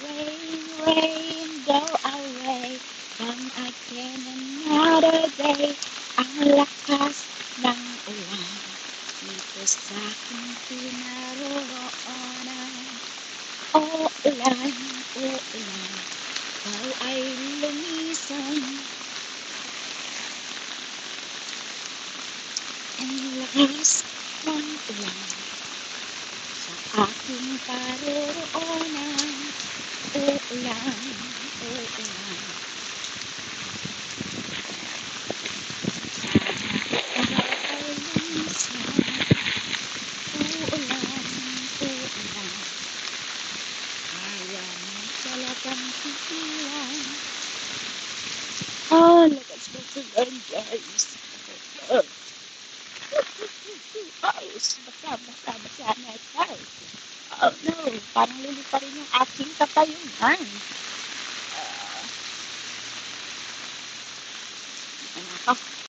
Rain, rain, go away. Come again another day. Ang lakas ng ulan dito sa aking kinaroroonan. O ulan, ikaw ay lumisan. Ang lakas ng ulan sa aking paroroonan. Uulan, uulan. Sana ikaw ay lumisan. Uulan, uulan. Kaya mo talagang tigilan. Lakas ng ulan, guys. Guys, basa na ikaw. Oh no, parang lilita rin yung aking kapayungan. Ano ako?